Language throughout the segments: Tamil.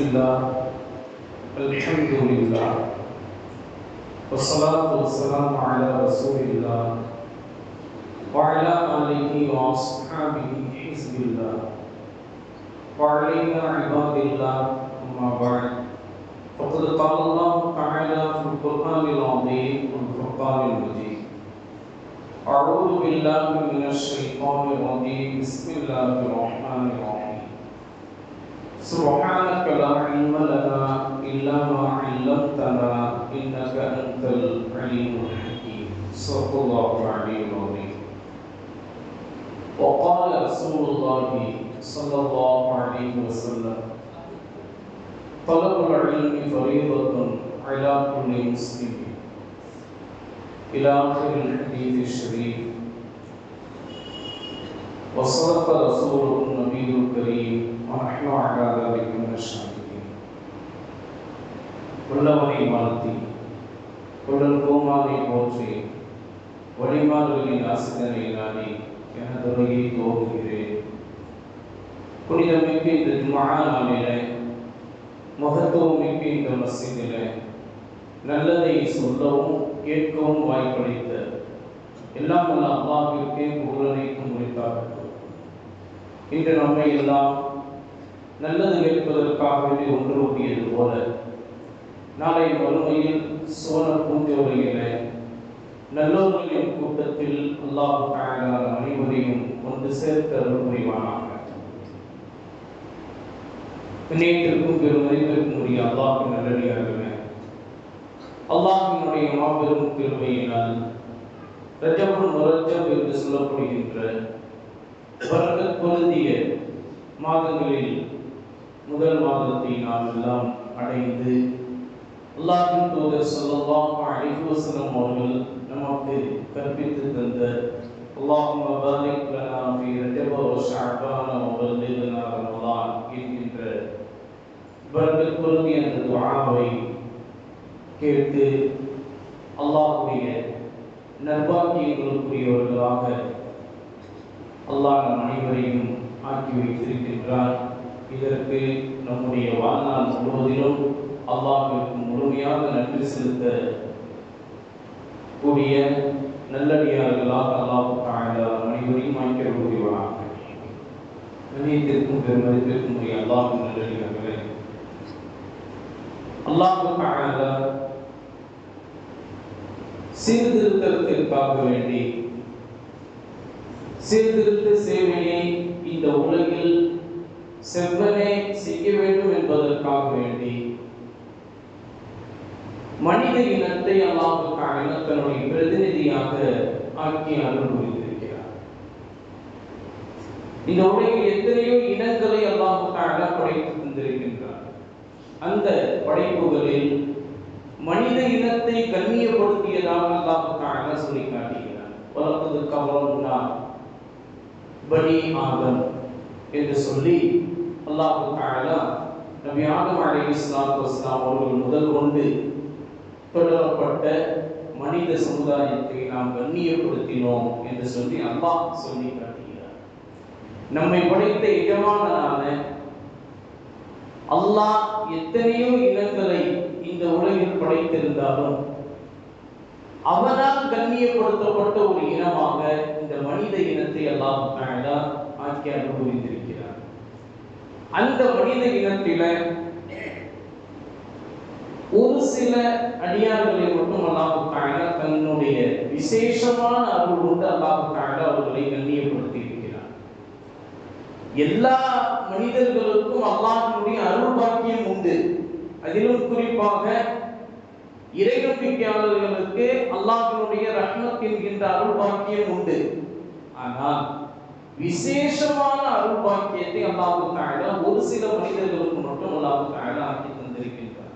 الله الحمد لله والصلاة والسلام على رسول الله وعلى آله وأصحابه حزب الله وعلينا عباد الله أما بعد فقد قال الله تعالى في القرآن العظيم والفرقان المجيد أعوذ بالله من الشيطان الرجيم بسم الله الرحمن الرحيم سبحانك لا علم لنا إلا ما علمتنا إنك أنت العليم الحكيم صدق الله العلي العظيم وقال رسول الله صلى الله عليه وسلم طلب العلم فريضة على كل مسلم إلى آخر الحديث الشريف وصدق رسوله النبي الكريم ونحن على ذلك من الشاهدين உள்ளவனை வாழ்த்தி குடல் கோமானை போற்றி வழிமாறுகளின் ஆசிரியரை நாடி எனது உரையை துவங்குகிறேன். புனிதமிக்க இந்த ஜும்ஆ நாளிலே, மகத்துவமிக்க இந்த மஸ்ஜிதிலே நல்லதை சொல்லவும் கேட்கவும் வாய்ப்பளித்த எல்லாம் வல்ல அல்லாஹ்விற்கே புகழனைக்கும் உரித்தாகட்டும். இன்று நம்மை எல்லாம் நல்லது கேட்பதற்காக வேண்டி ஒன்று கூடியது போல நாளை மறுமையில் சோழ பூஞ்சோலையிலே நல்லோர்களின் கூட்டத்தில் அல்லாஹ் தஆலா அனைவரையும் ஒன்று சேர்த்து அருள் புரிவானாக. நேற்றிற்கும் பெருமதிப்பிற்கும் உரிய அல்லாஹ்வின் நல்லடியார்களே, அல்லாஹ்வினுடைய மாபெரும் கிருபையினால் ரஜபுல் முரஜப் என்று சொல்லப்படுகின்ற பரக்கத் பொருந்திய மாதங்களில் முதல் மாதத்தை நாம் எல்லாம் அடைந்து அல்லாஹ்வின் தூதர் ஸல்லல்லாஹு அலைஹி வஸல்லம் அவர்கள் நமக்கு கற்பித்து தந்த அல்லாஹும்ம பாரிக் லனா ஃபீ ரஜப வ ஷஅபான வ பல்லிக்னா ரமலான் என்கின்ற பரக்கத் பொருந்திய அந்த துஆவை கேட்டு அல்லாஹ்வுடைய நற்பாக்கியங்களுக்குரியவர்களாக அல்லாஹ் நம் அனைவரையும் ஆக்கி வைத்திருக்கின்றார். இதற்கு நம்முடைய வாழ்நாள் முழுவதிலும் அல்லாஹ்விற்கு முழுமையாக நன்றி செலுத்த கூடிய நல்லடியார்களாக அல்லாஹ் தஆலா அனைவரையும் ஆக்கிய புரிவானாக. கண்ணியத்திற்கும் பெருமதிப்பிற்கும் உரிய அல்லாஹ்வின் நல்லடியார்களே, அல்லாஹ் தஆலா சீர்திருத்தத்திற்காக வேண்டி சீர்திருத்த சேவையை இந்த உலகில் செவ்வனே செய்ய வேண்டும் என்பதற்காக வேண்டி மனித இனத்தை அல்லாஹ் தஆலா தன்னுடைய பிரதிநிதியாக ஆக்கி அருள் புரிந்திருக்கிறார். இந்த உலகில் எத்தனையோ இனங்களை அல்லாஹ் தஆலா படைத்து தந்திருக்கின்றார். அந்த படைப்புகளில் மனித இனத்தை கண்ணியப்படுத்தியதாக அல்லாஹ் தஆலா சொல்லி காட்டுகிறார். வலக்கது கர்ரம்னா பனி ஆதம் என்று சொல்லி அல்லாஹ் தஆலா நபி ஆதம் அலைஹிஸ்ஸலாத்து வஸ்ஸலாம் அவர்கள் முதல் கொண்டு தொடரப்பட்ட மனித சமுதாயத்தை நாம் கண்ணியப்படுத்தினோம் என்று சொல்லி அல்லாஹ் சொல்லி காட்டுகிறார். நம்மை படைத்த எஜமானனான அல்லாஹ் எத்தனையோ இனங்களை இந்த உலகில் படைத்திருந்தாலும் அவனால் கண்ணியப்படுத்தப்பட்ட ஒரு இனமாக இந்த மனித இனத்தை அல்லாஹ் தஆலா ஆக்கி அருள் புரிந்திருக்கிறார். அந்த மனித இனத்தில ஒரு சில அடியார்களை மட்டும் அல்லாஹ் தஆலா தன்னுடைய விசேஷமான அருள் கொண்டு அல்லாஹ் தஆலா அவர்களை கண்ணியப்படுத்தி இருக்கிறார். எல்லா மனிதர்களுக்கும் அல்லாஹ்வுடைய அருள் பாக்கியம் உண்டு. அதிலும் குறிப்பாக இறை நம்பிக்கையாளர்களுக்கு அல்லாஹ்வினுடைய ரஹ்மத் என்கின்ற அருள் பாக்கியம் உண்டு. ஆனால் விசேஷமான அருள் பாக்கியத்தை அல்லாஹ் தஆலா ஒரு சில மனிதர்களுக்கு மட்டும் அல்லாஹ் தஆலா ஆக்கி தந்திருக்கின்றார்.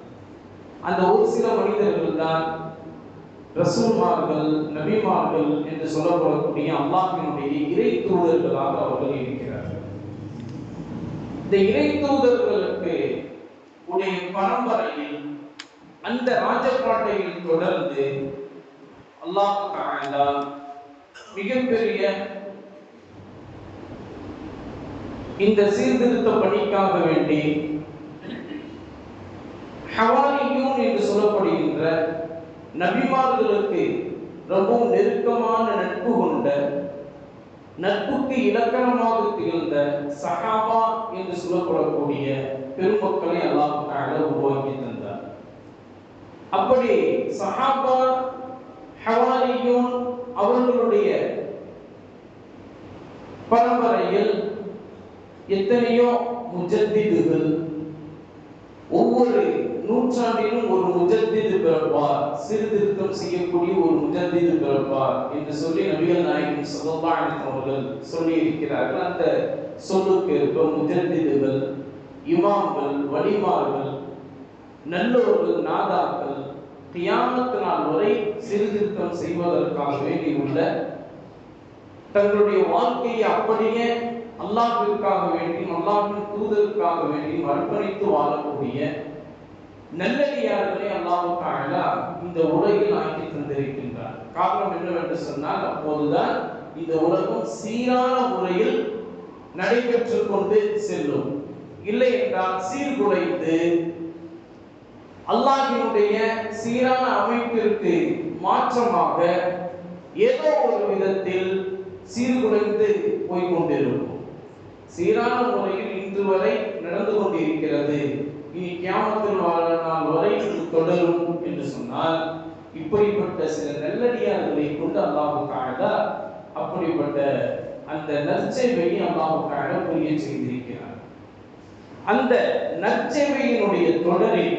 அந்த ஒரு சில மனிதர்கள் தான் ரசூல்மார்கள், நபிமார்கள் என்று சொல்லப்படக்கூடிய அல்லாஹ்வினுடைய இறை தூதர்களாக அவர்கள் இருக்கிறார்கள். இந்த இறை தூதர்களுக்கு உடைய பரம்பரையில் அந்த ராஜபாட்டையில் தொடர்ந்து அல்லாஹ் தஆலா மிகப்பெரிய இந்த சீர்திருத்த பணிக்காக வேண்டி ஹவாரியூன் என்று சொல்லப்படுகின்ற நபிமார்களுக்கு ரொம்பவும் நெருக்கமான நட்பு கொண்ட, நட்புக்கு இலக்கணமாக திகழ்ந்த சஹாபா என்று சொல்லப்படக்கூடிய பெருமக்களை அல்லாஹ் தஆலா உருவாக்கி தந்தார். அப்படி சஹாபா, ஹவாரியூன் அவர்களுடைய பரம்பரையில் எத்தனையோ முஜத்திதுகள், ஒவ்வொரு நூற்றாண்டிலும் ஒரு முஜத்திது பிறப்பார், சீர்திருத்தம் செய்யக்கூடிய ஒரு முஜத்திது பிறப்பார் என்று சொல்லி நபிகள் நாயகம் ஸல்லல்லாஹு அலைஹி வஸல்லம் அவர்கள் சொல்லி இருக்கிறார்கள். அந்த சொல்லுக்கு ஏற்ப முஜத்திதுகள், இமாம்கள், வலிமார்கள், நல்லோர்கள், நாதாக்கள் கியாமத் நாள் வரை சீர்திருத்தம் செய்வதற்காக வேண்டி உள்ள, தங்களுடைய வாழ்க்கையை அப்படியே அல்லாஹ்விற்காக வேண்டியும் அல்லாஹ்வின் தூதருக்காக வேண்டியும் அர்ப்பணித்து வாழக்கூடிய நல்லடியார்களை அல்லாஹ் தஆலா இந்த உலகில் ஆக்கி தந்திருக்கின்றார். காரணம் என்னவென்று சொன்னால், அப்போதுதான் இந்த உலகம் சீரான முறையில் நடைபெற்று கொண்டு செல்லும். இல்லை என்றால் சீர்குலைந்து அல்லாஹ்வினுடைய சீரான அமைப்பிற்கு மாற்றமாக ஏதோ ஒரு விதத்தில் சீர்குலைந்து போய்கொண்டிருக்கும். சீரான முறையில் இன்று வரை நடந்து கொண்டிருக்கிறது, இனி கியாமத்தில் நாள் வரை தொடரும் என்று சொன்னால், இப்படிப்பட்ட சில நல்லடியார்களை கொண்டு அல்லாஹ் தஆலா அப்படிப்பட்ட அந்த நற்சேவையை அல்லாஹ் தஆலா புரிய செய்திருக்கிறார். அந்த நற்சேவையினுடைய தொடரில்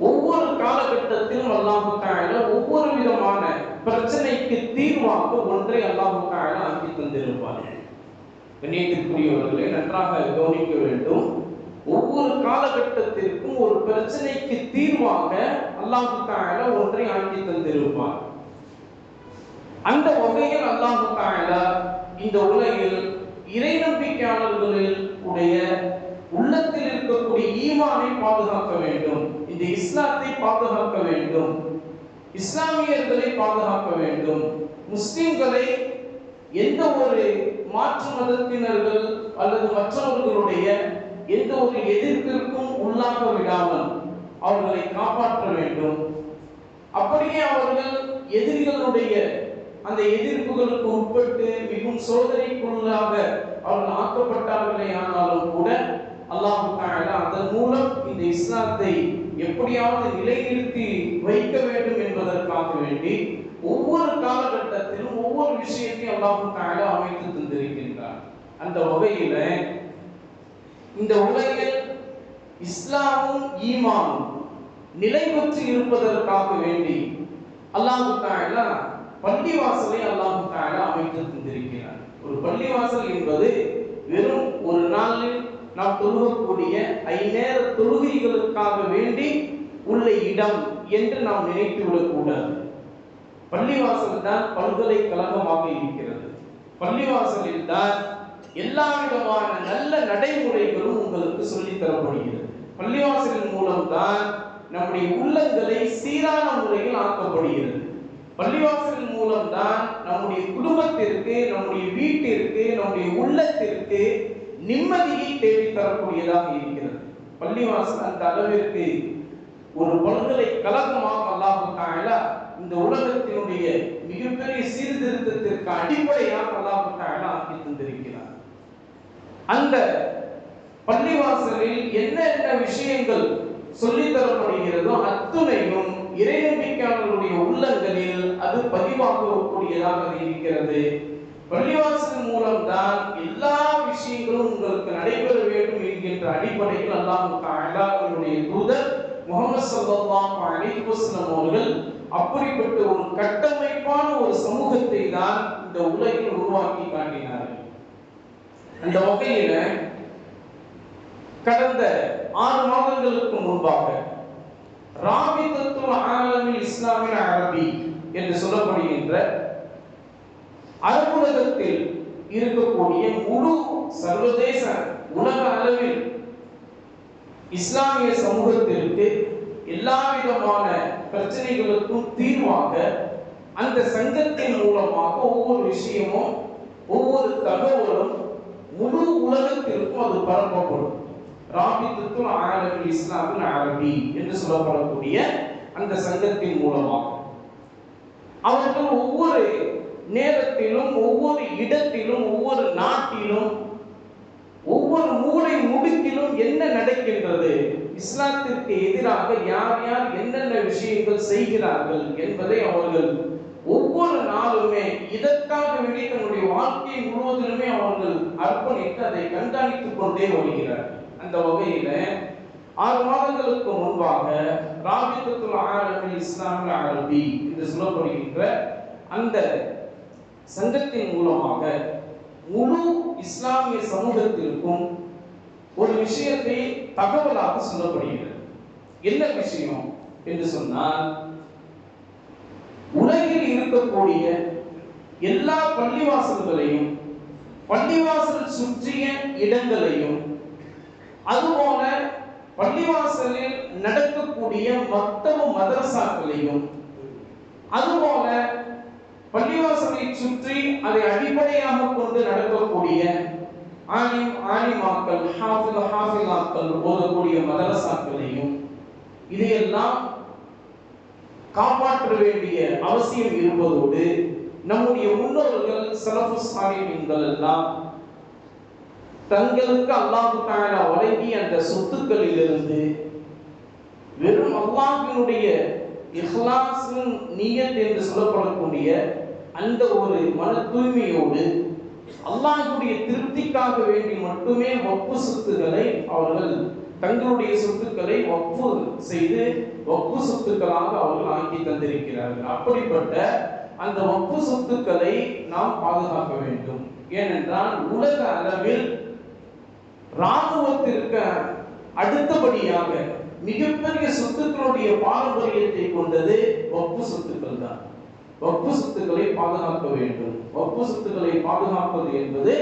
ஒவ்வொரு காலகட்டத்திலும் அல்லாஹ் தஆலா ஒவ்வொரு விதமான பிரச்சனைக்கு தீர்வாக ஒன்றை அல்லாஹ் தஆலா ஆக்கி தந்திருப்பார். கண்ணியத்திற்குரியவர்களை நன்றாக கவனிக்க வேண்டும். ஒவ்வொரு காலகட்டத்திற்கும் ஒரு பிரச்சனைக்கு தீர்வாக அல்லாஹ் தஆலா ஒன்றை ஆக்கி தந்திருப்பார். அந்த வகையில் அல்லாஹ் தஆலா இந்த உலகில் இறை நம்பிக்கையாளர்களில் உடைய உள்ளத்தில் இருக்கக்கூடிய ஈமானை பாதுகாக்க வேண்டும், இந்த இஸ்லாத்தை பாதுகாக்க வேண்டும், இஸ்லாமியர்களை பாதுகாக்க வேண்டும், முஸ்லிம்களை எந்த ஒரு மாற்று மதத்தினர்கள் அல்லது மற்றவர்களுடைய எந்த ஒரு எதிர்ப்பிற்கும் உள்ளாக விடாமல் அவர்களை காப்பாற்ற வேண்டும். அப்படியே அவர்கள் எதிரிகளுடைய அந்த எதிர்ப்புகளுக்கு உட்பட்டு மிகவும் சோதனைக்குள்ளாக அவர்கள் ஆக்கப்பட்டார்களே ஆனாலும் கூட அல்லாஹ் தஆலா அதன் மூலம் இந்த இஸ்லாத்தை எப்படியாவது நிலைநிறுத்தி வைக்க வேண்டும் என்பதற்காக வேண்டி ஒவ்வொரு காலகட்டத்திலும் ஒவ்வொரு விஷயத்தையும் அல்லாஹ் தஆலா அமைத்து தந்திருக்கின்றார். அந்த வகையில இந்த உலகில் இஸ்லாமும் ஈமானும் நிலை பெற்று இருப்பதற்காக வேண்டி அல்லாஹ் தஆலா பள்ளிவாசலை அல்லாஹ் தஆலா அமைத்து தந்திருக்கிறார். ஒரு பள்ளிவாசல் என்பது வெறும் ஒரு நாளில் நாம் தொழுகக்கூடிய 5 நேர தொழுகைகளுக்காக வேண்டி உள்ள இடம் என்று நாம் நினைத்து விடக்கூடாது. பள்ளிவாசல் தான் பல்கலைக்கழகமாக இருக்கிறது. பள்ளிவாசலில் தான் எல்லா விதமான நல்ல நடைமுறைகளும் உங்களுக்கு சொல்லித் தரப்படுகிறது. பள்ளிவாசலின் மூலம் தான் நம்முடைய உள்ளங்களை சீரான முறையில் ஆக்கப்படுகிறது. பள்ளிவாசலின் மூலம் தான் நம்முடைய குடும்பத்திற்கு, நம்முடைய வீட்டிற்கு, நம்முடைய உள்ளத்திற்கு நிம்மதியை தேடி தரக்கூடியதாக இருக்கிறது. பள்ளிவாசல் அந்த அளவிற்கு ஒரு பல்கலைக்கழகமாக அல்லாஹ் தஆலா இந்த உலகத்தினுடைய மிகப்பெரிய சீர்திருத்தத்திற்கு அடிப்படையாக அல்லாஹ் தஆலா ஆக்கி தந்திருக்கிறார். அந்த பள்ளிவாசலில் என்னென்ன விஷயங்கள் சொல்லித் தரப்படுகிறதோ அத்துணையும் இறை நம்பிக்கையாளர்களுடைய உள்ளங்களில் அது பதிவாகக்கூடியதாக இருக்கிறது. பள்ளிவாசலின் மூலம் தான் எல்லா விஷயங்களும் உங்களுக்கு நடைபெற வேண்டும் என்கின்ற அடிப்படையில் அல்லாஹ் தஆலாவுடைய தூதர் முஹம்மது ஸல்லல்லாஹு அலைஹி வஸல்லம் அவர்கள் அப்படிப்பட்ட ஒரு கட்டமைப்பான ஒரு சமூகத்தை தான் இந்த உலகில் உருவாக்கி காட்டினார்கள். அந்த வகையில கடந்த 6 மாதங்களுக்கு முன்பாக ராபிதத்துல் ஆலமில் இஸ்லாமில் அரபி என்று சொல்லப்படுகின்ற அரபுலகத்தில் இருக்கக்கூடிய முழு சர்வதேச உலக அளவில் இஸ்லாமிய சமூகத்திற்கு எல்லா விதமான பிரச்சனைகளுக்கும் தீர்வாக அந்த சங்கத்தின் மூலமாக ஒவ்வொரு விஷயமும் ஒவ்வொரு தகவலும் முழு உலகத்திற்கும் அது பரப்பப்படும். ராபித்தத்துல் ஆலமில் இஸ்லாமில் அரபி என்று சொல்லப்படக்கூடிய அந்த சங்கத்தின் மூலமாக அவர்கள் ஒவ்வொரு நேரத்திலும், ஒவ்வொரு இடத்திலும், ஒவ்வொரு நாட்டிலும், ஒவ்வொரு மூலை முடுக்கிலும் என்ன நடக்கின்றது, இஸ்லாத்திற்கு எதிராக யார் யார் என்னென்ன விஷயங்கள் செய்கிறார்கள் என்பதை அவர்கள் ஒவ்வொரு நாளுமே இதற்காக வேண்டி தன்னுடைய வாழ்க்கை முழுவதிலுமே அவர்கள் அர்ப்பணித்து அதை கண்காணித்துக் கொண்டே வருகிறார்கள். அந்த வகையில 6 மாதங்களுக்கு முன்பாக ராபித்தத்துல் ஆலமில் இஸ்லாமில் அரபி என்று சொல்லப்படுகின்ற அந்த சங்கத்தின் மூலமாக முழு இஸ்லாமிய சமூகத்திற்கும் ஒரு விஷயத்தை தகவலாக சொல்லப்படுகிறது. என்ன விஷயம் என்று சொன்னால், உலகில் இருக்கக்கூடிய எல்லா பள்ளிவாசல்களையும், பள்ளிவாசல் சுற்றிய இடங்களையும், அதுபோல பள்ளிவாசலில் நடக்கக்கூடிய மக்தப மதரசாக்களையும், அதுபோல பள்ளிவாசலை சுற்றி அதை அடிப்படையாக கொண்டு நடக்கக்கூடிய ஆலிமாக்கள், ஹாஃபிலாக்கள் ஓதக்கூடிய மதரசாக்களையும் இதையெல்லாம் காப்பாற்ற வேண்டிய அவசியம் இருப்பதோடு, நம்முடைய முன்னோர்கள் ஸலஃபு ஸாலிஹீன்கள் எல்லாம் தங்களுக்கு அல்லாஹ் தஆலா வழங்கிய அந்த சொத்துக்களிலிருந்து வெறும் அல்லாஹ்வினுடைய இஹ்லாஸின் நியத் என்று சொல்லப்படக்கூடிய அந்த ஒரு மன தூய்மையோடு அல்லாஹ்வுடைய திருப்திக்காக வேண்டி மட்டுமே வக்ஃபு சொத்துக்களை அவர்கள் தங்களுடைய சொத்துக்களை வக்ஃபு செய்து வக்ஃபு சொத்துக்களாக அவர்கள் ஆக்கி தந்திருக்கிறார்கள். அப்படிப்பட்ட அந்த வக்ஃபு சொத்துக்களை நாம் பாதுகாக்க வேண்டும். ஏனென்றால் உலக அளவில் இராணுவத்திற்கு அடுத்தபடியாக மிகப்பெரிய சொத்துக்களுடைய பாரம்பரியத்தை கொண்டது வக்ஃபு சொத்துக்கள் தான். வக்ஃபு சொத்துக்களை பாதுகாக்க வேண்டும். வக்ஃபு சொத்துக்களை பாதுகாப்பது என்பது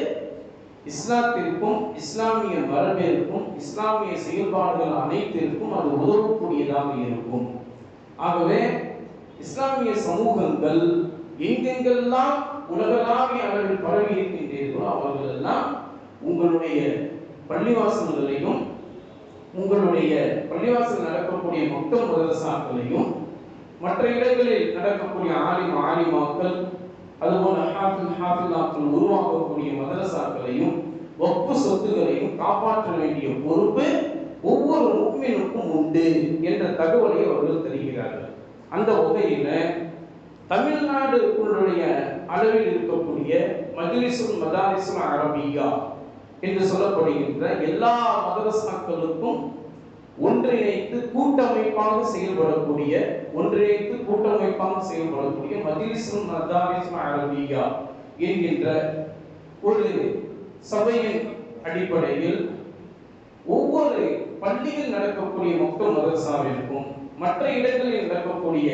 இஸ்லாத்திற்கும், இஸ்லாமிய மரபிற்கும், இஸ்லாமிய செயல்பாடுகள் அனைத்திற்கும் அது உதவக்கூடியதாக இருக்கும். ஆகவே இஸ்லாமிய சமூகங்கள் எங்கெங்கெல்லாம் உலகளாவிய அளவில் பரவி இருக்கின்றீர்களோ அவர்கள் எல்லாம் உங்களுடைய பள்ளிவாசல்களையும், உங்களுடைய பள்ளிவாசல் நடக்கக்கூடிய மக்தப் மதரசாக்களையும், மற்ற இடங்களில் நடக்கக்கூடிய ஆலிமாக்கள், அதுபோல ஹாஃபிலாக்கள் உருவாக்கக்கூடிய மதரசாக்களையும் வக்ஃபு சொத்துக்களையும் காப்பாற்ற வேண்டிய பொறுப்பு ஒவ்வொரு முஃமினுக்கும் உண்டு என்ற தகவலை அவர்கள் தருகிறார்கள். அந்த வகையில தமிழ்நாடுடைய அளவில் இருக்கக்கூடிய மஜ்லிஸுல் மதாரிஸுல் அரபியா என்று சொல்லப்படுகின்ற எல்லா மதரசாக்களுக்கும் ஒன்றிணைத்து கூட்டமைப்பாக செயல்படக்கூடிய மஜ்லிஸுல் மதாரிஸுல் அரபியா என்கின்ற ஒரு சபையின் அடிப்படையில் ஒவ்வொரு பள்ளியில் நடக்கக்கூடிய மக்தப் மதரசாவிற்கும் மற்ற இடங்களில் நடக்கக்கூடிய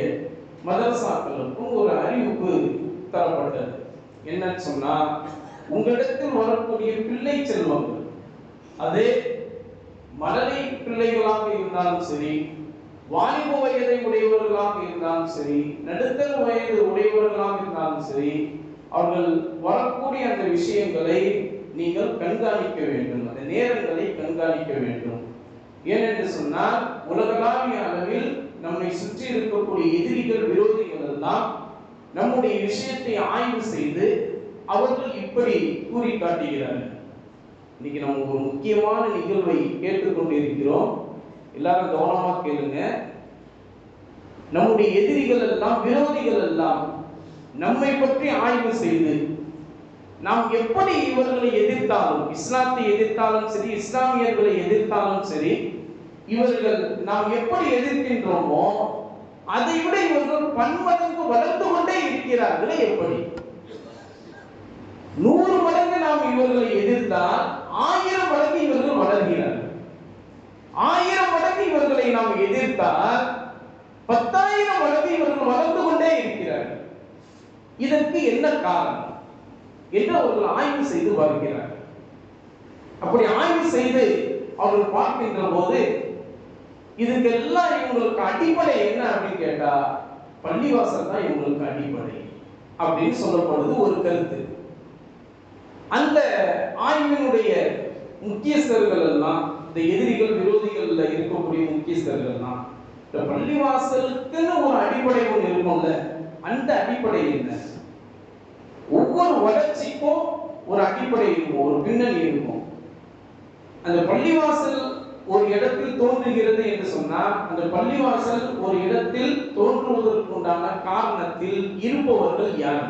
மதரசாக்களுக்கும் ஒரு அறிவிப்பு தரப்பட்டது. என்னன்னு சொன்னா, உங்களிடத்தில் வரக்கூடிய பிள்ளை செல்வங்கள், அதே மழலை பிள்ளைகளாக இருந்தாலும் சரி, வாலிப வயதை உடையவர்களாக இருந்தாலும் சரி, நடுத்தர வயது உடையவர்களாக இருந்தாலும் சரி, அவர்கள் வரக்கூடிய அந்த விஷயங்களை நீங்கள் கண்காணிக்க வேண்டும். அந்த நேரங்களை கண்காணிக்க வேண்டும். ஏனென்று சொன்னால், உலகளாவிய அளவில் நம்மை சுற்றி இருக்கக்கூடிய எதிரிகள், விரோதிகள் எல்லாம் நம்முடைய விஷயத்தை ஆய்வு செய்து அவர்கள் இப்படி கூறி காட்டுகிறார்கள். இன்னைக்கு நம்ம ஒரு முக்கியமான நிகழ்வை கேட்டுக்கொண்டிருக்கிறோம். எல்லாரும் கவனமா கேளுங்க. நம்முடைய எதிரிகள் எல்லாம், விரோதிகள் எல்லாம் நம்மை பற்றி ஆய்வு செய்து நாம் எப்படி இவர்களை எதிர்த்தாலும், இஸ்லாத்தை எதிர்த்தாலும் சரி, இஸ்லாமியர்களை எதிர்த்தாலும் சரி, இவர்கள் நாம் எப்படி எதிர்க்கின்றோமோ அதை விட இவர்கள் பன்மடங்கு வளர்ந்து கொண்டே இருக்கிறார்களே. எப்படி 100 மடங்கு நாம் இவர்களை எதிர்த்தால் 1000 மடங்கு இவர்கள் வளர்கிறார்கள். 1000 மடங்கு இவர்களை நாம் எதிர்த்தால் 10,000 மடங்கு இவர்கள் வளர்ந்து கொண்டே இருக்கிறார்கள். இதற்கு என்ன காரணம் என்று அவர்கள் ஆய்வு செய்து பார்க்கிறார்கள். அப்படி ஆய்வு செய்து அவர்கள் பார்க்கின்ற போது இதுக்கெல்லாம் இவங்களுக்கு அடிப்படை என்ன அப்படின்னு கேட்டா, பள்ளிவாசல் தான் இவங்களுக்கு அடிப்படை அப்படின்னு சொல்லப்படுது ஒரு கருத்து. அந்த ஆய்வினுடைய முக்கியஸ்தர்கள் எல்லாம் இந்த எதிரிகள் விரோதிகள்ல இருக்கக்கூடிய முக்கியஸ்தர்கள் தான். இந்த பள்ளிவாசலுக்குன்னு ஒரு அடிப்படை ஒன்று இருக்கும்ல, அந்த அடிப்படை என்ன? ஒவ்வொரு வளர்ச்சிக்கும் ஒரு அடிப்படை இருக்கும், ஒரு பின்னணி இருக்கும். அந்த பள்ளிவாசல் ஒரு இடத்தில் தோன்றுகிறது என்று சொன்னால், அந்த பள்ளிவாசல் ஒரு இடத்தில் தோன்றுவதற்குண்டான காரணத்தில் இருப்பவர்கள் யார்?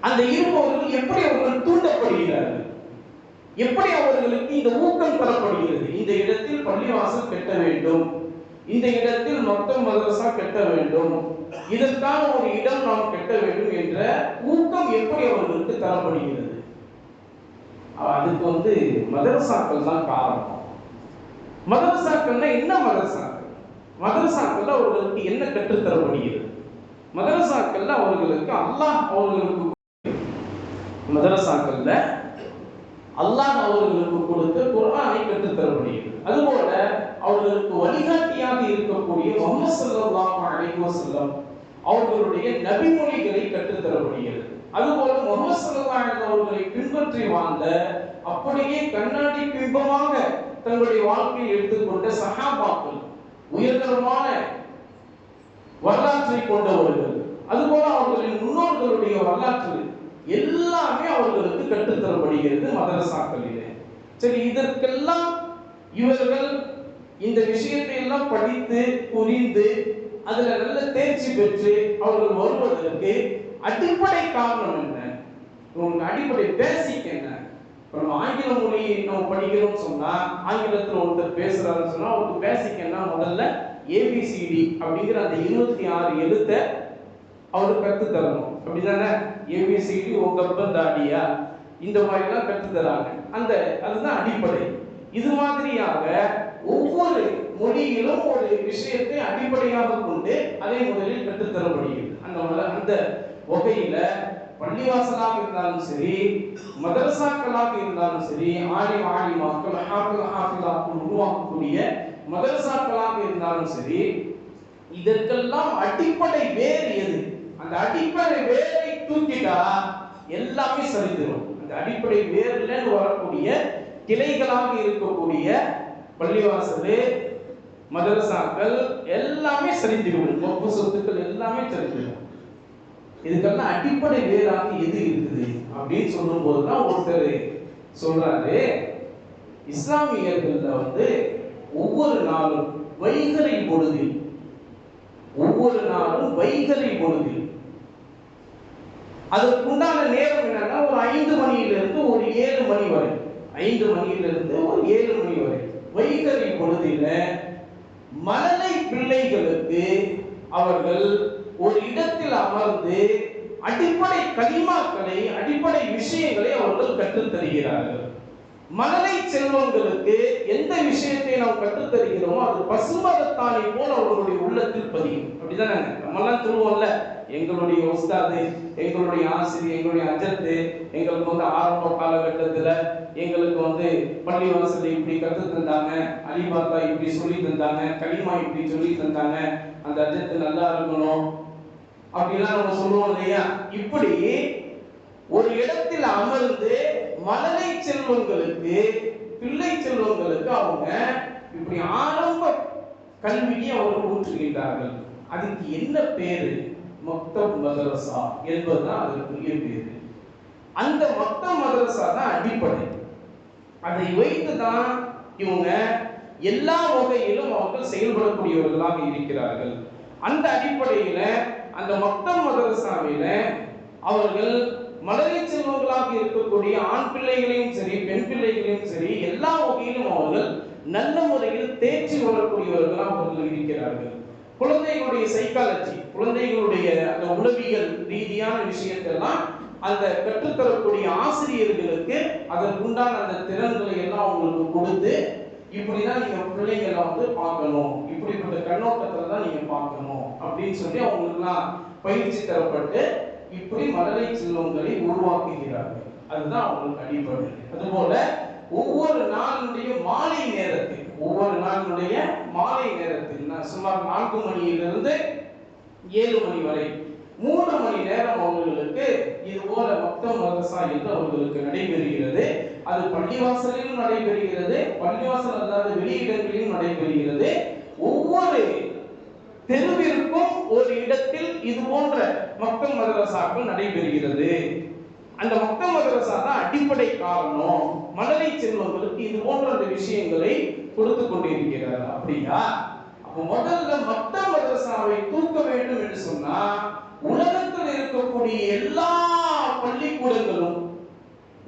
அந்த இருப்பவர்கள் எப்படி அவர்கள் தூண்டப்படுகிறார்கள்? எப்படி அவர்களுக்கு இந்த ஊக்கம் தரப்படுகிறது? இந்த இடத்தில் பள்ளிவாசல் கட்ட வேண்டும், இந்த இடத்தில் மொத்தம் மதரசா கட்ட வேண்டும், இதற்கான ஒரு இடம் நாம் கட்ட வேண்டும் என்ற ஊக்கம் எப்படி அவர்களுக்கு தரப்படுகிறது? அதுக்கு மதரசாக்கள் தான் காரணம். மதரசாக்கள்னா என்ன? மதரசாக்கள்ல அவர்களுக்கு என்ன கற்றுத்தரப்படுகிறது? மதரசாக்கள்ல அவர்களுக்கு அல்லாஹ் அவர்களுக்கு மதரசாக்கள்ல அல்லாஹ் அவர்களுக்கு கொடுத்த குர்ஆனை கற்றுத்தரப்படுகிறது. அதுபோல அவர்களுக்கு வழிகாட்டியாக இருக்கக்கூடிய முஹம்மது ஸல்லல்லாஹு அலைஹி வஸல்லம் அவர்களுடைய நபிமொழிகளை கற்றுத்தரப்படுகிறது. அதுபோல முஹம்மது ஸல்லல்லாஹு அலைஹி அவர்களை பின்பற்றி வாழ்ந்த, அப்படியே கண்ணாடி பிம்பமாக தங்களுடைய வாழ்க்கையை எடுத்துக்கொண்ட சஹாபாக்கள், உயர்தரமான வரலாற்றை கொண்டவர்கள், அதுபோல அவர்களின் முன்னோர்களுடைய வரலாற்று எல்லாமே அவர்களுக்கு கற்றுத்தரப்படுகிறது மதரசாக்களிலே. சரி, இதற்கெல்லாம் இவர்கள் இந்த விஷயத்தை எல்லாம் படித்து புரிந்து அதுல நல்ல தேர்ச்சி பெற்று அவர்கள் வருவதற்கு அடிப்படை காரணம் என்ன? உங்களுக்கு அடிப்படை பேசிக் என்ன? நம்ம ஆங்கில மொழி நம்ம படிக்கிறோம் சொன்னா, ஆங்கிலத்தில் ஒருத்தர் பேசுறாருன்னு சொன்னா அவருக்கு பேசிக் என்ன? முதல்ல ஏபிசிடி அப்படிங்கிற அந்த 26 எழுத்தை அவருக்கு கற்று தரணும். அப்படிதானே? ஏபிசிடி தாடியா இந்த மாதிரிலாம் கற்று தராங்க. அதுதான் அடிப்படை. இது மாதிரியாக ஒவ்வொரு மொழியிலும் ஒரு விஷயத்தை அடிப்படையாக கொண்டு அதை முதலில் கற்றுத்தரப்படுகிறது. அந்த வகையில பள்ளிவாசலாக இருந்தாலும் சரி, மதரசாக்களாக இருந்தாலும் சரி, ஆலிமாக்கள் ஹாஃபிலாக்கள் உருவாக்கக்கூடிய மதரசாக்களாக இருந்தாலும் சரி, இதற்கெல்லாம் அடிப்படை வேறு எது? அந்த அடிப்படை வேரை தூக்கிட்டா எல்லாமே சரித்திரும். அந்த அடிப்படை வேர்ல வரக்கூடிய கிளைகளாக இருக்கக்கூடிய பள்ளிவாசல், மதரசாக்கள் எல்லாமே சரித்திரும். மொத்த சொத்துக்கள் எல்லாமே சரித்திரும். இதுக்கெல்லாம் அடிப்படை வேறாக எது இருக்குது அப்படின்னு சொல்லும் போதுதான் ஒருத்தர் சொல்றாரு, இஸ்லாமியர்கள்ல ஒவ்வொரு நாளும் வைகறை பொழுதில் அதற்குண்டான நேரம் என்னன்னா ஒரு 5 மணியிலிருந்து ஒரு 7 மணி வரை, 5 மணியிலிருந்து ஒரு 7 மணி வரை வைகறை பொழுதில மழலை பிள்ளைகளுக்கு அவர்கள் ஒரு இடத்தில் அமர்ந்து அடிப்படை கலிமாக்களை, அடிப்படை விஷயங்களை அவர்கள் கற்றுத் தருகிறார்கள். மழலை செல்வங்களுக்கு எந்த விஷயத்தை நாம் கற்றுத் தருகிறோமோ அது பசுமரத்தானை போல அவர்களுடைய உள்ளத்தில் பதியும். அப்படிதானே? நம்மெல்லாம் சொல்லுவோம்ல, எங்களுடைய உஸ்தாது, எங்களுடைய ஆசிரியர், எங்களுடைய அஜத்து எங்களுக்கு ஆரம்ப காலகட்டத்தில் எங்களுக்கு பள்ளிவாசலை இப்படி கற்று தந்தாங்க, அலிபாத்தா இப்படி சொல்லி தந்தாங்க, களிமா இப்படி சொல்லி தந்தாங்க, அந்த அஜத்து நல்லா இருக்கணும் அப்படிலாம் நம்ம சொல்லுவோம் இல்லையா? இப்படி ஒரு இடத்தில் அமர்ந்து மழலை செல்வங்களுக்கு, பிள்ளை செல்வங்களுக்கு அவங்க இப்படி ஆரம்ப கல்வியை அவர்கள் ஊற்றுகின்றார்கள். அதுக்கு என்ன பேரு? மக்தப் மதரசா என்பதுதான் அதற்குரிய பேரு. அந்த மக்தப் மதரசா தான் அடிப்படை. அதை வைத்துதான் இவங்க எல்லா வகையிலும் அவர்கள் செயல்படக்கூடியவர்களாக இருக்கிறார்கள். அந்த அடிப்படையில அந்த மக்தப் மதரசாவில அவர்கள் மழலை செல்வங்களாக இருக்கக்கூடிய ஆண் பிள்ளைகளையும் சரி, பெண் பிள்ளைகளையும் சரி, எல்லா வகையிலும் அவர்கள் நல்ல முறையில் தேர்ச்சி வரக்கூடியவர்களாக அவர்கள் இருக்கிறார்கள். குழந்தைகளுடைய சைக்காலஜி, குழந்தைகளுடைய அந்த உளவியல் ரீதியான விஷயத்தெல்லாம் அந்த கற்றுத்தரக்கூடிய ஆசிரியர்களுக்கு அதற்குண்டான அந்த திறன்களை எல்லாம் அவங்களுக்கு கொடுத்து, இப்படிதான் நீங்க பிள்ளைங்களை பார்க்கணும், இப்படிப்பட்ட கண்ணோட்டத்துல தான் நீங்க பார்க்கணும் அப்படின்னு சொல்லி அவங்களுக்குலாம் பயிற்சி தரப்பட்டு இப்படி மழலை செல்வங்களை உருவாக்குகிறார்கள். அதுதான் அவங்களுக்கு அடிப்படை. அதுபோல ஒவ்வொரு நாளுடைய மாலை நேரத்தில் சுமார் 4 மணியிலிருந்து 7 மணி வரை 3 மணி நேரம் அவர்களுக்கு இது போல மக்தப் மதரசா என்று அவர்களுக்கு நடைபெறுகிறது. அது பள்ளிவாசலிலும் நடைபெறுகிறது, பள்ளிவாசல் அல்லாத வெளியிடங்களிலும் நடைபெறுகிறது. ஒவ்வொரு தெருவிற்கும் ஒரு இடத்தில் இது போன்ற மக்கள் மதரசாக்கள் நடைபெறுகிறது. அந்த மக்கள் மதரசா தான் அடிப்படை காரணம். மழலை செல்வங்களுக்கு இது போன்ற அந்த விஷயங்களை கொடுத்து கொண்டிருக்கிறார். அப்படியா? அப்போ முதல்ல மக்கள் மதரசாவை தூக்க வேண்டும் என்று சொன்னா, உலகத்தில் இருக்கக்கூடிய எல்லா பள்ளிக்கூடங்களும்,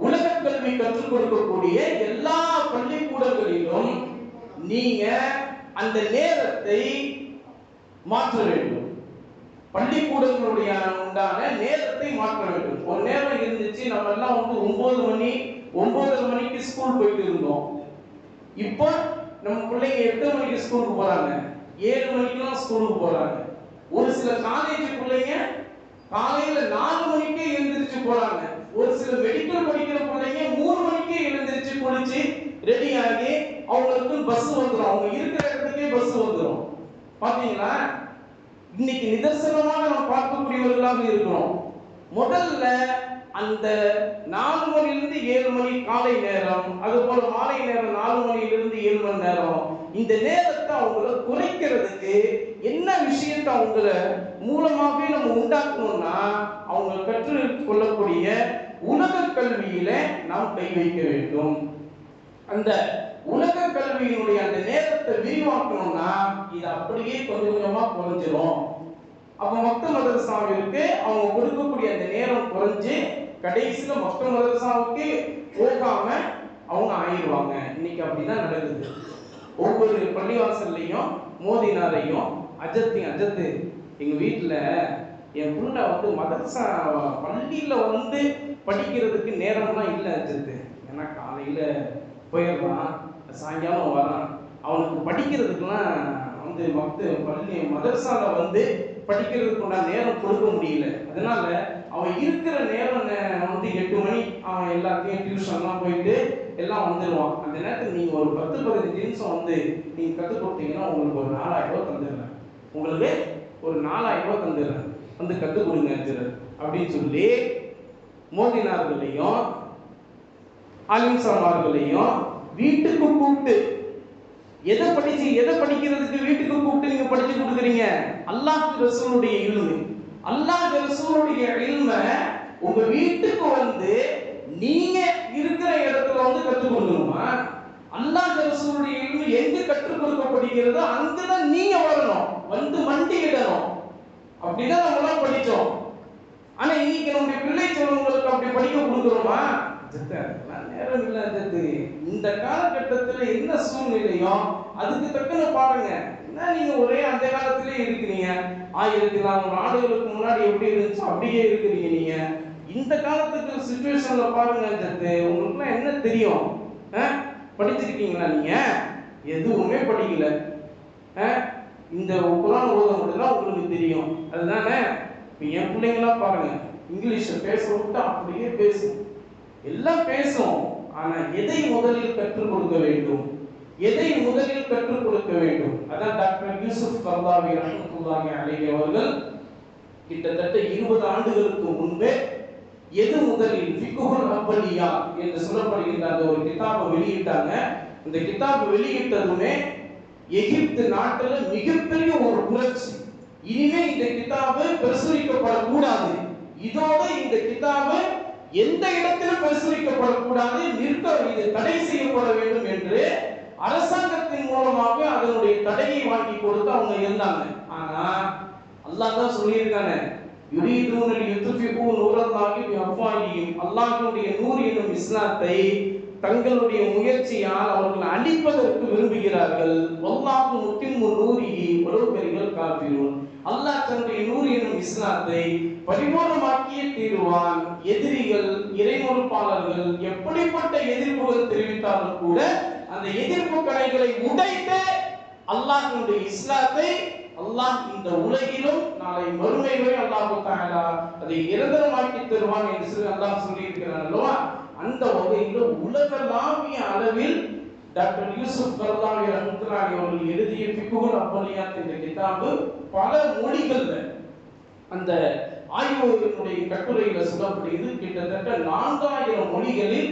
உலக கல்வி கற்றுக் கொடுக்கக்கூடிய எல்லா பள்ளிக்கூடங்களிலும் நீங்க அந்த நேரத்தை மாற்ற வேண்டும். பள்ளிக்கூடங்களுடைய உண்டான நேரத்தை மாற்ற வேண்டும். ஒரு நேரம் இருந்துச்சு, நம்ம எல்லாம் 9 மணி 9:30 மணிக்கு ஸ்கூல் போயிட்டு இருந்தோம். இப்போ நம்ம பிள்ளைங்க 8 மணிக்கு ஸ்கூலுக்கு போறாங்க, 7 மணிக்கெல்லாம் ஸ்கூலுக்கு போறாங்க. ஒரு சில காலேஜ் பிள்ளைங்க காலையில 4 மணிக்கே எழுந்திருச்சு போறாங்க. ஒரு சில மெடிக்கல் படிக்கிற பிள்ளைங்க 3 மணிக்கே எழுந்திருச்சு குளிச்சு ரெடி ஆகி அவங்களுக்கு பஸ் வந்துடும், அவங்க இருக்கிற இடத்துக்கே பஸ் வந்துடும். பாத்தீங்களா? இன்னைக்கு நிதர்சனமாக நாம் பார்க்கக்கூடியவர்களாக இருக்கிறோம். முதல்ல அந்த 4 மணிலிருந்து 7 மணி காலை நேரம், அது போல மாலை நேரம் 4 மணிலிருந்து 7 மணி நேரம், இந்த நேரத்தை அவங்கள குறைக்கிறதுக்கு என்ன விஷயத்தை அவங்கள மூலமாகவே நம்ம உண்டாக்கணும்னா, அவங்க கற்றுக்கொள்ளக்கூடிய உலக கல்வியில நாம் கை வைக்க வேண்டும். அந்த உலக கல்வியினுடைய அந்த நேரத்தை விரிவாக்கணும்னா இது அப்படியே கொஞ்சம் கொஞ்சமா குறைஞ்சிரும். அப்ப மக்கள் மதரசாவிற்கு அவங்க கொடுக்கக்கூடிய அந்த நேரம் குறைஞ்சு கடைசியில மக்கள் மதரசாவுக்கு போகாம அவங்க ஆயிடுவாங்க. இன்னைக்கு அப்படிதான் நடக்குது. ஒவ்வொரு பள்ளிவாசல்லையும் மோதினாரையும் அஜத்து எங்க வீட்டுல என் புள்ள மதரசா பள்ளியில படிக்கிறதுக்கு நேரம்லாம் இல்லை அஜத்து. ஏன்னா காலையில போயிடலாம், சாயங்காலம் வரான், அவனுக்கு படிக்கிறதுக்கெல்லாம் பள்ளி மதரசால படிக்கிறதுக்கு நேரம் கொடுக்க முடியல. அதனால அவன் இருக்கிற நேரம் 8 மணி அவன் எல்லாத்தையும் டியூஷன்லாம் போயிட்டு எல்லாம் வந்துடுவான். அந்த நேரத்தில் நீங்க ஒரு 10-15 நிமிஷம் நீங்க கற்றுக் கொடுத்தீங்கன்னா உங்களுக்கு ஒரு 4000 ரூபாய் தந்துடுறேன், உங்களுக்கு ஒரு 4000 ரூபாய் தந்துடுறேன், கற்றுக் கொடுங்க அப்படின்னு சொல்லி மோதினார்களையும் அலிம்சாமார்களையும் வீட்டுக்கு கூப்பிட்டு எதை படிக்கிறதுக்கு வீட்டுக்கு கூப்பிட்டு நீங்க படிச்சு கொடுக்குறீங்க? அல்லாஹ் ரசூலுடைய இல்மு, அல்லாஹ் ரசூலுடைய இல்மை உங்க வீட்டுக்கு நீங்க இருக்கிற இடத்துல கற்றுக் கொடுக்கணுமா? அல்லாஹ் ரசூலுடைய இல்மு எங்க கற்றுக் கொடுக்கப்படுகிறதோ அங்கதான் நீங்க வரணும், மண்டியிடணும். அப்படிதான் நம்மளாம் படிச்சோம். ஆனா இன்னைக்கு நம்முடைய பிள்ளை செல்வங்களுக்கு அப்படி படிக்க கொடுக்குறோமா? நேரம் இல்லை. இந்த காலகட்டத்தில் என்ன சூழ்நிலையோ அதுக்கு தக்கன பாருங்க. என்ன நீங்க ஒரே அந்த காலத்திலே இருக்கிறீங்க, 1400 ஆண்டுகளுக்கு முன்னாடி எப்படி இருந்துச்சு அப்படியே இருக்கிறீங்க. நீங்க இந்த காலத்துக்கு சிச்சுவேஷன்ல பாருங்க. உங்களுக்கு என்ன தெரியும்? படிச்சிருக்கீங்களா? நீங்க எதுவுமே படிக்கல. இந்த குர்ஆன் ஓத மட்டும்தான் உங்களுக்கு தெரியும். அதுதானே? என் பிள்ளைங்களாம் பாருங்க, இங்கிலீஷ் பேச விட்டு அப்படியே பேசும், எல்லாம் பேசும். ஆனா எதை முதலில் கற்றுக் கொடுக்க வேண்டும்? எதை முதலில் கற்றுக் கொடுக்க வேண்டும்? அதான் டாக்டர் யூசுப் கர்தாவி ரஹ்மத்துல்லாஹி அலைஹி அவர்கள் கிட்டத்தட்ட 20 ஆண்டுகளுக்கு முன்பே எது முதலில் ஃபிக்ஹுல் அவ்வலியா என்று சொல்லப்படுகின்ற அந்த ஒரு கிதாபை வெளியிட்டாங்க. இந்த கிதாபை வெளியிட்டதுமே எகிப்து நாட்டில் மிகப்பெரிய ஒரு புரட்சி. இனிமே இந்த கிதாபு பிரசுரிக்கப்படக்கூடாது, இதோட இந்த கிதாபு எந்த இடத்திலும் பிரசுரிக்கப்படக்கூடாது, இது தடை செய்யப்பட வேண்டும் என்று அரசாங்கத்தின் மூலமாக அதனுடைய தடையை வாங்கி கொடுத்து அவங்க இருந்தாங்க. ஆனா அல்லாஹ் தான் சொல்லியிருக்காங்க, யுரீதுன லியுத்ஃபிகு நூரல்லாஹி பிஅஃவாஹிஹிம், அல்லாஹ்வுடைய நூர் என்னும் இஸ்லாத்தை தங்களுடைய முயற்சியால் அவர்கள் அழிப்பதற்கு விரும்புகிறார்கள். வல்லாஹு முத்திம்மு நூரிஹி வலவ் கரிஹல் காஃபிரூன், அல்லாஹ் தன்னுடைய நூர் என்னும் இஸ்லாத்தை பரிபூர்ணமாக்கியே தீருவான். எதிரிகள், இறைமறுப்பாளர்கள் எப்படிப்பட்ட எதிர்ப்புகள் தெரிவித்தாலும் கூட அந்த எதிர்ப்பு கடைகளை உடைத்து அல்லாஹ்வுடைய இஸ்லாத்தை அல்லாஹ் இந்த உலகிலும் நாளை மறுமை வரை அல்லாஹ் தஆலா அதை நிரந்தரமாக்கி தருவான் என்று சொல்லி அல்லாஹ் சொல்லி இருக்கிறார் அல்லவா? அந்த வகையில் உலகளாவிய அளவில் டாக்டர் யூசுப் கர்தாவி ரஹ்மத்துல்லாஹி அவர்கள் எழுதிய ஃபிக்ஹுல் அவ்வலியாத் என்ற கிதாபு பல மொழிகள்ல அந்த ஆய்வுகளுடைய கட்டுரையில சொல்லப்படுகிறது. கிட்டத்தட்ட 4000 மொழிகளில்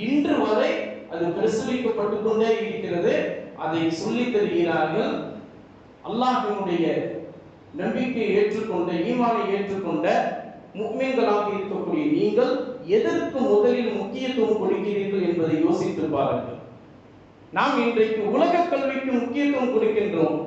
இன்று வரை அது பிரசவிக்கப்பட்டு கொண்டே இருக்கிறது. அதை சொல்லித் தருகிறார்கள். அல்லாஹ்வினுடைய நம்பிக்கையை ஏற்றுக்கொண்ட, ஈமானை ஏற்றுக்கொண்ட முஃமின்களாக இருக்கக்கூடிய நீங்கள் எதற்கு முதலில் முக்கியத்துவம் கொடுக்கிறீர்கள் என்பதை யோசித்து பாருங்கள். நாம் இன்றைக்கு உலக கல்விக்கு முக்கியத்துவம் கொடுக்கின்றோம்,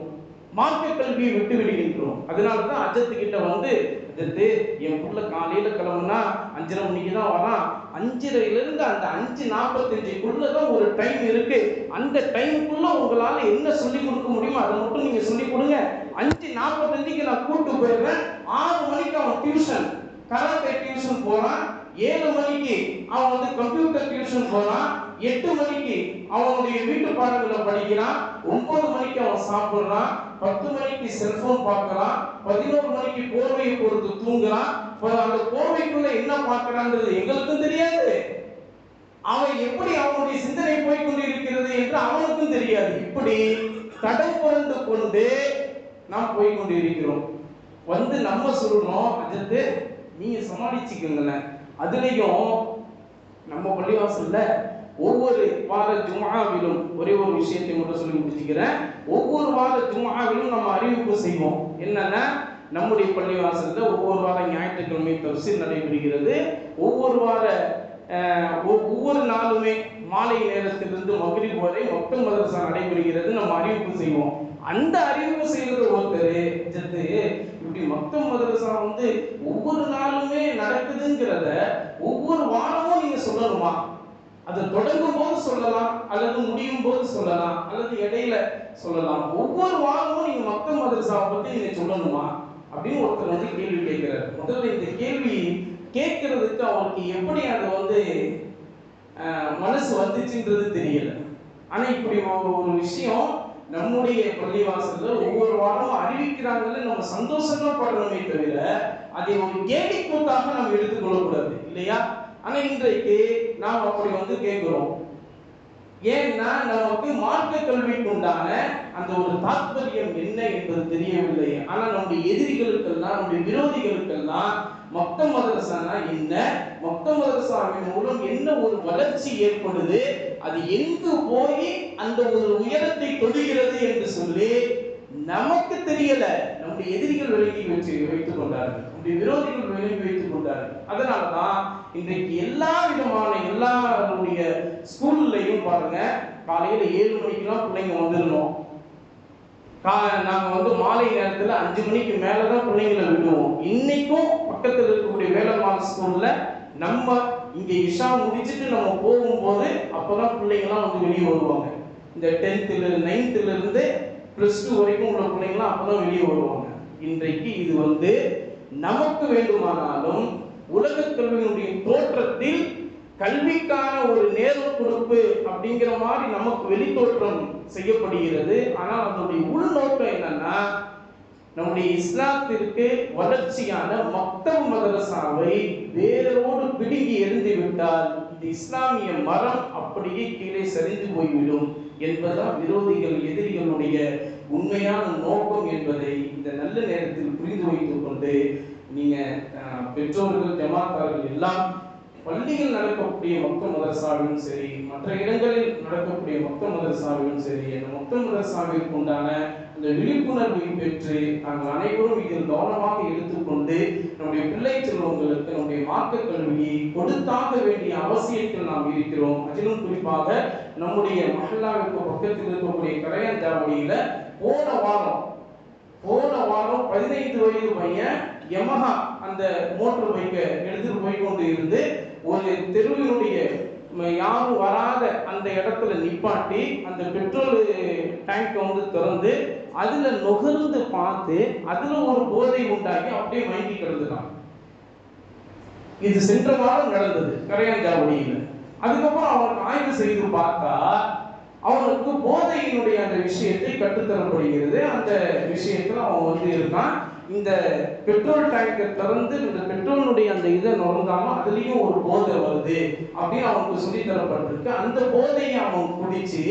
மார்க்க கல்வியை விட்டு விடுகின்றோம். அதனால தான் அஜத்துக்கிட்ட வந்து, அஜத்து என் புள்ள காலையில கிளம்புனா 5:30 மணிக்கு தான் வரான், 5:30லேருந்து அந்த 5:45க்குள்ள தான் ஒரு டைம் இருக்கு, அந்த டைமுக்குள்ள உங்களால என்ன சொல்லி கொடுக்க முடியுமோ அதை மட்டும் நீங்க சொல்லி கொடுங்க. 5:45க்கு நான் கூட்டு போயிடுறேன். 6 மணிக்கு அவன் டியூஷன், கராத்தே டியூஷன் போறான். 7 மணிக்கு அவன் வந்து கம்ப்யூட்டர் டியூஷன் போறான். 8 மணிக்கு அவனுடைய வீட்டு பாடங்களை படிக்கிறான். 9 மணிக்கு அவன் சாப்பிடுறான். 10 மணிக்கு செல்போன் பார்க்கறான். 11 மணிக்கு போர்வையை பொறுத்து தூங்குறான். அந்த போர்வைக்குள்ள என்ன பார்க்கறான்றது எங்களுக்கும் தெரியாது. அவன் எப்படி அவனுடைய சிந்தனை போய் கொண்டிருக்கிறது என்று அவனுக்கும் தெரியாது. இப்படி தடம் புரண்டு கொண்டு நாம் போய் கொண்டிருக்கிறோம். வந்து நம்ம சொல்றோம், அஜத்து நீங்க சமாளிச்சுக்கங்களேன். அதுலயும் நம்ம பள்ளிவாசல்ல ஒவ்வொரு வார ஜும்ஆவிலும் ஒரே ஒரு விஷயத்தை மட்டும் சொல்லி முடிச்சுக்கிறேன். ஒவ்வொரு வார ஜும்ஆவிலும் நம்ம அறிவிப்பு செய்வோம். என்னன்னா, நம்முடைய பள்ளிவாசல்ல ஒவ்வொரு வார ஞாயிற்றுக்கிழமை தஃசீர் நடைபெறுகிறது. ஒவ்வொரு நாளுமே மாலை நேரத்திலிருந்து மக்ரிப் வரை மொத்த மதரசா நடைபெறுகிறது. நம்ம அறிவிப்பு செய்வோம். அந்த அறிவிப்பு செய்யறது ஒருத்தர், ஜத்து இப்படி மொத்த மதரசா வந்து ஒவ்வொரு நாளுமே நடக்குதுங்கிறத ஒவ்வொரு வாரமும் நீங்க சொல்லணுமா? அது தொடங்கும் போது சொல்லலாம், அல்லது முடியும் போது சொல்லலாம், அல்லது இடையில சொல்லலாம். ஒவ்வொரு வாரமும் நீங்க மொத்த மதரசாவை பத்தி நீங்க சொல்லணுமா அப்படின்னு ஒருத்தர் வந்து கேள்வி கேட்கிறார். முதல்ல இந்த கேள்வி கேட்கறதுக்கு அவருக்கு எப்படி அது வந்து மனசு வந்துச்சுன்றது தெரியல. ஆனா இப்படி ஒரு விஷயம் நம்முடைய பள்ளிவாசல்ல ஒவ்வொரு வாரமும் அறிவிக்கிறாங்கன்னு நம்ம சந்தோஷமா படுறோமே தவிர அதை ஒரு கேலி கூத்தாக நம்ம எடுத்துக்கொள்ளக்கூடாது, இல்லையா? ஆனா இன்றைக்கு நாம் அப்படி வந்து கேட்கிறோம். ஏன்னா நமக்கு மார்க்க கல்விக்கு உண்டான அந்த ஒரு தாற்பயம் என்ன என்பது தெரியவில்லை. ஆனா நம்முடைய எதிரிகளுக்கெல்லாம், நம்முடைய விரோதிகளுக்கெல்லாம் மொத்த மதரசானா என்ன, மொத்த மதரசாவின் மூலம் என்ன ஒரு வளர்ச்சி ஏற்படுது, அது எங்கு போய் அந்த ஒரு உயரத்தை தொடுகிறது என்று சொல்லி நமக்கு தெரியல. நம்முடைய எதிரிகள் விலகி வைத்துக் கொண்டார்கள், நம்முடைய விரோதிகள் விலகி வைத்துக் கொண்டார்கள். அதனாலதான் இன்றைக்கு எல்லா விதமான எல்லாருடைய ஸ்கூல்லையும் பாருங்க, காலையில 7 மணிக்கெல்லாம் பிள்ளைங்க வந்துடணும். நாங்க வந்து மாலை நேரத்துல 5 மணிக்கு மேலதான் பிள்ளைங்களை விடுவோம். இன்னைக்கும் பக்கத்தில் இருக்கக்கூடிய வேலம்மாள் ஸ்கூல்ல நம்ம இங்க இஷா முடிச்சுட்டு நம்ம போகும்போது அப்பதான் பிள்ளைங்களாம் வந்து வெளியே வருவாங்க. இந்த 10th 9th இருந்து +2 வரைக்கும் உள்ள பிள்ளைங்களாம் அப்பதான் வெளியே வருவாங்க. இன்றைக்கு இது வந்து நமக்கு வேண்டுமானாலும் உலக கல்வியினுடைய தோற்றத்தில் கல்விக்கான ஒரு நேரம் கொடுப்பு அப்படிங்கிற மாதிரி நமக்கு வெளித்தோற்றம் செய்யப்படுகிறது. ஆனால் அதனுடைய உள்நோக்கம் என்னன்னா, நம்முடைய இஸ்லாத்திற்கு வளர்ச்சியான மக்தப் மதரசாவை வேரோடு பிடுங்கி எரிந்து விட்டால் இந்த இஸ்லாமிய மரம் அப்படியே கீழே சரிந்து போய்விடும் என்பதுதான் விரோதிகள், எதிரிகளுடைய உண்மையான நோக்கம் என்பதை இந்த நல்ல நேரத்தில் புரிந்து வைத்துக் கொண்டு, நீங்க பெற்றோர்கள், ஜமாத்தார்கள் எல்லாம் பள்ளிகள் நடக்கக்கூடிய மொத்த மதரசாவிலும் சரி, மற்ற இடங்களில் நடக்கக்கூடிய மொத்த மதரசாவிலும் சரி, அந்த மொத்த மதரசாவிற்கு உண்டான அந்த விழிப்புணர்வை பெற்று நாங்கள் அனைவரும் இதில் கவனமாக எடுத்துக்கொண்டு நம்முடைய பிள்ளை செல்வங்களுக்கு நம்முடைய மார்க்க கல்வியை கொடுத்தாக வேண்டிய அவசியத்தில் நாம் இருக்கிறோம். அதிலும் குறிப்பாக நம்முடைய மஹல்லாவிற்கு பக்கத்தில் இருக்கக்கூடிய கரையாஞ்சாவடியில போன வாரம் 15 வயது பையன் யமஹா அந்த மோட்டர் பைக்கை எடுத்துட்டு போய் கொண்டு இருந்து ஒரு தெருவினுடைய யாரும் வராத அந்த இடத்துல நிப்பாட்டி அந்த பெட்ரோல் டேங்கை வந்து திறந்து அதுல நுகர்ந்து பார்த்து அதுல ஒரு போதை உண்டாக்கி அப்படியே மயங்கி கிடந்துட்டான். இது சென்ற வாரம் நடந்தது கரையாஞ்சாவடியில். அதுக்கப்புறம் அவனுக்கு ஆய்வு செய்து பார்த்தா அவனுக்கு போதையினுடைய அந்த விஷயத்தை கற்றுத்தரப்படுகிறது. அந்த விஷயத்துல அவன் வந்து இருக்கான். இந்த பெட்ரோல் டேங்கை திறந்து இந்த பெட்ரோலுடைய அந்த இதை நுழைந்தாலும் அதுலேயும் ஒரு போதை வருது அப்படின்னு அவனுக்கு சொல்லி தரப்பட்டிருக்கு. அந்த போதையை அவன் குடிச்சு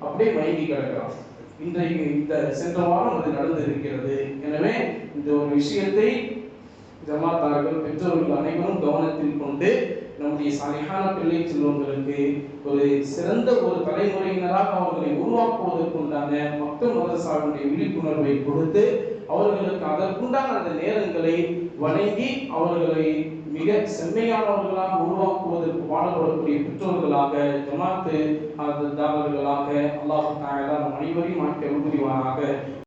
அப்படியே மயங்கி கிடக்கிறான். இன்றைக்கு இந்த சென்ற வாரம் அது நடந்திருக்கிறது. எனவே இந்த ஒரு விஷயத்தை ஜமாத்தார்கள், பெற்றோர்கள் அனைவரும் கவனத்தில் கொண்டு நம்முடைய சாலிஹான பிள்ளை செல்வங்களுக்கு ஒரு சிறந்த ஒரு தலைமுறையினராக அவர்களை உருவாக்குவதற்கு உண்டான மக்கள் மதரசாவுடைய விழிப்புணர்வை கொடுத்து அவர்களுக்கு அதற்குண்டான அந்த நேரங்களை வழங்கி அவர்களை மிக செம்மையானவர்களாக உருவாக்குவதற்கு பாடுபடக்கூடிய பெற்றோர்களாக ஜமாத்து தாரர்களாக அல்லாஹ் தஆலா நம் அனைவரையும் ஆக்கி அருள் புரிவானாக.